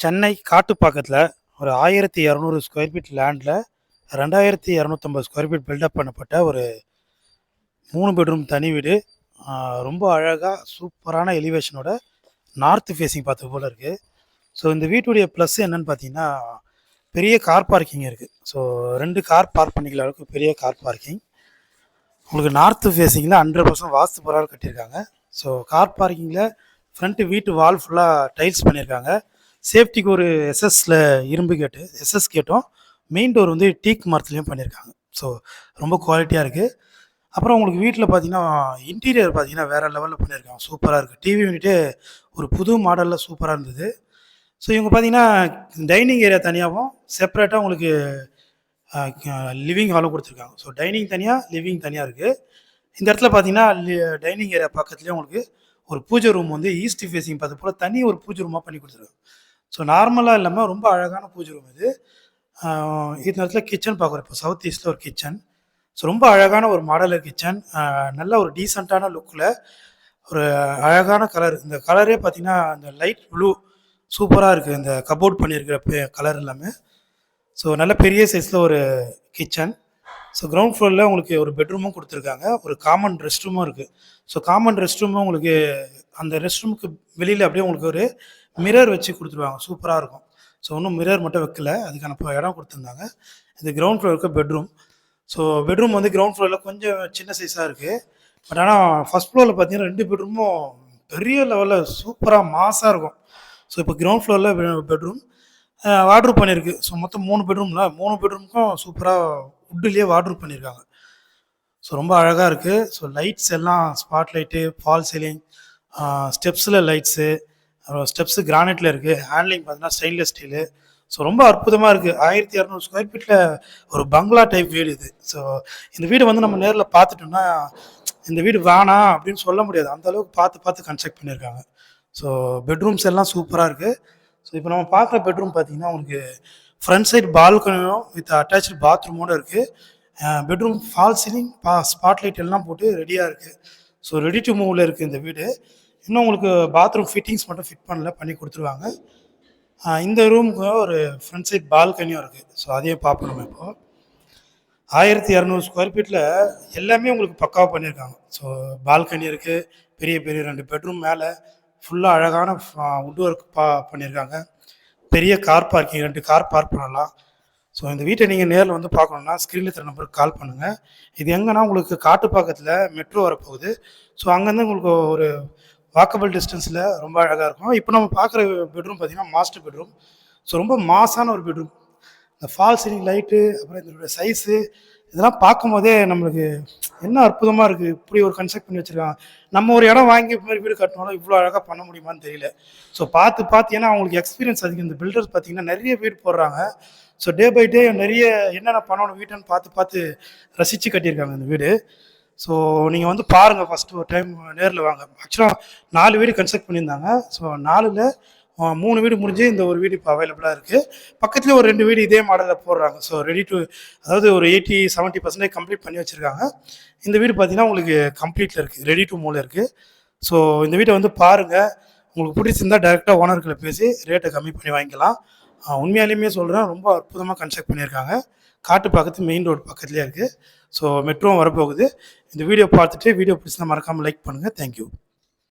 சென்னை காட்டுப்பாக்கத்தில் ஒரு 1200 square feet லேண்டில் 2250 square feet build up பண்ணப்பட்ட ஒரு 3 பெட்ரூம் தனி வீடு. ரொம்ப அழகாக சூப்பரான எலிவேஷனோட நார்த் ஃபேஸிங் பார்த்து போல் இருக்குது. ஸோ இந்த வீட்டுடைய ப்ளஸ் என்னென்னு பார்த்தீங்கன்னா, பெரிய கார் பார்க்கிங் இருக்குது. ஸோ 2 கார் பார்க் பண்ணிக்கிற அளவுக்கு பெரிய கார் பார்க்கிங். உங்களுக்கு நார்த்து ஃபேஸிங்கில் 100% வாஸ்து பிரகாரம் கட்டியிருக்காங்க. ஸோ கார் பார்க்கிங்கில் ஃப்ரண்ட்டு வீட்டு வால் ஃபுல்லாக டைல்ஸ் பண்ணியிருக்காங்க. சேஃப்டிக்கு ஒரு எஸ்எஸ்ல இரும்பு கேட்டு எஸ்எஸ் கேட்டும், மெயின் டோர் வந்து டீக் மரத்துலேயும் பண்ணியிருக்காங்க. ஸோ ரொம்ப குவாலிட்டியாக இருக்குது. அப்புறம் உங்களுக்கு வீட்டில் பார்த்தீங்கன்னா இன்டீரியர் பார்த்தீங்கன்னா வேறு லெவலில் பண்ணியிருக்காங்க. சூப்பராக இருக்குது. டிவி யூனிட்டே ஒரு புது மாடலில் சூப்பராக இருந்தது. ஸோ இவங்க பார்த்தீங்கன்னா டைனிங் ஏரியா தனியாகவும் செப்பரேட்டாக உங்களுக்கு லிவிங் ஹாலும் கொடுத்துருக்காங்க. ஸோ டைனிங் தனியாக, லிவிங் தனியாக இருக்குது. இந்த இடத்துல பார்த்தீங்கன்னா டைனிங் ஏரியா பக்கத்துலேயே உங்களுக்கு ஒரு பூஜை ரூம் வந்து ஈஸ்ட் ஃபேஸிங் பார்த்து போல் தனி ஒரு பூஜை ரூமாக பண்ணி கொடுத்துருக்காங்க. ஸோ நார்மலாக இல்லாமல் ரொம்ப அழகான பூஜை ரூம் இது. இந்த இடத்துல கிச்சன் பார்க்குறோம். இப்போ சவுத் ஈஸ்டில் ஒரு கிச்சன். ஸோ ரொம்ப அழகான ஒரு மாடலர் கிச்சன். நல்ல ஒரு டீசெண்டான லுக்கில் ஒரு அழகான கலர். இந்த கலரே பார்த்தீங்கன்னா இந்த லைட் ப்ளூ சூப்பராக இருக்குது. இந்த கபோர்ட் பண்ணியிருக்கிற கலர் எல்லாமே. ஸோ நல்ல பெரிய சைஸில் ஒரு கிச்சன். ஸோ கிரவுண்ட் ஃப்ளோரில் உங்களுக்கு ஒரு பெட்ரூமும் கொடுத்துருக்காங்க. ஒரு காமன் ரெஸ்ட் ரூமும் இருக்குது. ஸோ காமன் ரெஸ்ட் ரூமும் உங்களுக்கு அந்த ரெஸ்ட் ரூமுக்கு வெளியில் அப்படியே உங்களுக்கு ஒரு மிரர் வச்சு கொடுத்துருவாங்க. சூப்பராக இருக்கும். ஸோ இன்னும் மிரர் மட்டும் வைக்கல, அதுக்கான இடம் கொடுத்துருந்தாங்க. இது கிரவுண்ட் ஃப்ளோர் இருக்க பெட்ரூம். ஸோ பெட்ரூம் வந்து கிரவுண்ட் ஃப்ளோரில் கொஞ்சம் சின்ன சைஸாக இருக்குது. பட் ஆனால் ஃபஸ்ட் ஃப்ளோரில் பார்த்தீங்கன்னா 2 பெட்ரூமும் பெரிய லெவலில் சூப்பராக மாஸாக இருக்கும். ஸோ இப்போ கிரவுண்ட் ஃப்ளோரில் பெட்ரூம் வார்ட்ரூப் பண்ணியிருக்கு. ஸோ மொத்தம் 3 பெட்ரூமில் 3 பெட்ரூமுக்கும் சூப்பராக வுட்லேயே வார்ட்ரூப் பண்ணியிருக்காங்க. ஸோ ரொம்ப அழகாக இருக்குது. ஸோ லைட்ஸ் எல்லாம் ஸ்பாட் லைட்டு, ஃபால் சீலிங், ஸ்டெப்ஸில் லைட்ஸு, அப்புறம் ஸ்டெப்ஸு கிரானைட்டில் இருக்குது. ஹேண்ட்லிங் பார்த்தீங்கன்னா ஸ்டெயின்லெஸ் ஸ்டீலு. ஸோ ரொம்ப அற்புதமாக இருக்குது. 1200 ஸ்கொயர் ஃபீட்டில் ஒரு பங்களா டைப் வீடு இது. ஸோ இந்த வீடு வந்து நம்ம நேரில் பார்த்துட்டோம்னா இந்த வீடு வேணாம் அப்படின்னு சொல்ல முடியாது. அந்தளவுக்கு பார்த்து கன்ஸ்ட்ரக்ட் பண்ணியிருக்காங்க. ஸோ பெட்ரூம்ஸ் எல்லாம் சூப்பராக இருக்குது. ஸோ இப்போ நம்ம பார்க்குற பெட்ரூம் பார்த்தீங்கன்னா உங்களுக்கு ஃப்ரண்ட் சைடு பால்கனியும் வித் அட்டாச்சு பாத்ரூமோடு இருக்குது. Bedroom fall ceiling, spot light எல்லாம் போட்டு ரெடியாக இருக்குது. ஸோ ரெடி டு மூவில் இருக்குது இந்த வீடு. இன்னும் உங்களுக்கு பாத்ரூம் ஃபிட்டிங்ஸ் மட்டும் ஃபிட் பண்ணி கொடுத்துருவாங்க. இந்த ரூமுக்கு ஒரு ஃப்ரண்ட் சைட் பால்கனியும் இருக்குது. ஸோ அதையும் பார்ப்போம் நம்ம இப்போது. 1200 ஸ்கொயர் ஃபீட்டில் எல்லாமே உங்களுக்கு பக்காவாக பண்ணியிருக்காங்க. ஸோ பால்கனி இருக்குது, பெரிய 2 பெட்ரூம் மேலே ஃபுல்லாக அழகான வுட் ஒர்க் பண்ணியிருக்காங்க. பெரிய கார் பார்க்கிங், 2 கார் பார்க் பண்ணலாம். ஸோ இந்த வீட்டை நீங்கள் நேரில் வந்து பார்க்கணுன்னா ஸ்க்ரீனில் தர நம்பருக்கு கால் பண்ணுங்கள். இது எங்கன்னா உங்களுக்கு காட்டுப்பாக்கத்தில் மெட்ரோ வரப்போகுது. ஸோ அங்கேருந்து உங்களுக்கு ஒரு வாக்கபிள் டிஸ்டன்ஸில் ரொம்ப அழகாக இருக்கும். இப்போ நம்ம பார்க்குற பெட்ரூம் பார்த்திங்கன்னா மாஸ்டர் பெட்ரூம். ஸோ ரொம்ப மாஸான ஒரு பெட்ரூம். இந்த ஃபால் சீலிங் லைட்டு, அப்புறம் இதோட சைஸு, இதெல்லாம் பார்க்கும்போதே நம்மளுக்கு என்ன அற்புதமாக இருக்குது. இப்படி ஒரு கன்ஸ்ட்ரக்ட் பண்ணி வச்சுருக்காங்க. நம்ம ஒரு இடம் வாங்கி மாதிரி வீடு கட்டினாலும் இவ்வளோ அழகாக பண்ண முடியுமான்னு தெரியல. ஸோ பார்த்து ஏன்னா அவங்களுக்கு எக்ஸ்பீரியன்ஸ் அதிகம். இந்த பில்டர்ஸ் பார்த்திங்கன்னா நிறைய வீடு போடுறாங்க. ஸோ டே பை டே நிறைய என்னென்ன பண்ணணும் வீட்டுன்னு பார்த்து ரசித்து கட்டியிருக்காங்க இந்த வீடு. ஸோ நீங்கள் வந்து பாருங்கள், ஃபஸ்ட்டு ஒரு டைம் நேரில் வாங்க. ஆக்சுவலாக 4 வீடு கன்ஸ்ட்ரக்ட் பண்ணியிருந்தாங்க. ஸோ 4ல் 3 வீடு முடிஞ்சு இந்த ஒரு வீடு இப்போ அவைலபிளாக இருக்குது. பக்கத்துலேயே ஒரு 2 வீடு இதே மாடலில் போடுறாங்க. ஸோ அதாவது ஒரு 80-70% கம்ப்ளீட் பண்ணி வச்சுருக்காங்க. இந்த வீடு பார்த்திங்கன்னா உங்களுக்கு கம்ப்ளீட்டில் இருக்குது, ரெடி டு மூவில் இருக்குது. ஸோ இந்த வீட்டை வந்து பாருங்கள். உங்களுக்கு பிடிச்சிருந்தால் டேரெக்டாக ஓனர்களை பேசி ரேட்டை கம்மி பண்ணி வாங்கிக்கலாம். உண்மையாலுமே சொல்கிறேன், ரொம்ப அற்புதமாக கன்ஸ்ட்ரக்ட் பண்ணியிருக்காங்க. காட்டுப்பாக்கத்து மெயின் ரோடு பக்கத்துலேயே இருக்குது. ஸோ மெட்ரோவும் வரப்போகுது. இந்த வீடியோ பார்த்துட்டு வீடியோ பிடிச்சிருந்தா மறக்காமல் லைக் பண்ணுங்கள். தேங்க்யூ.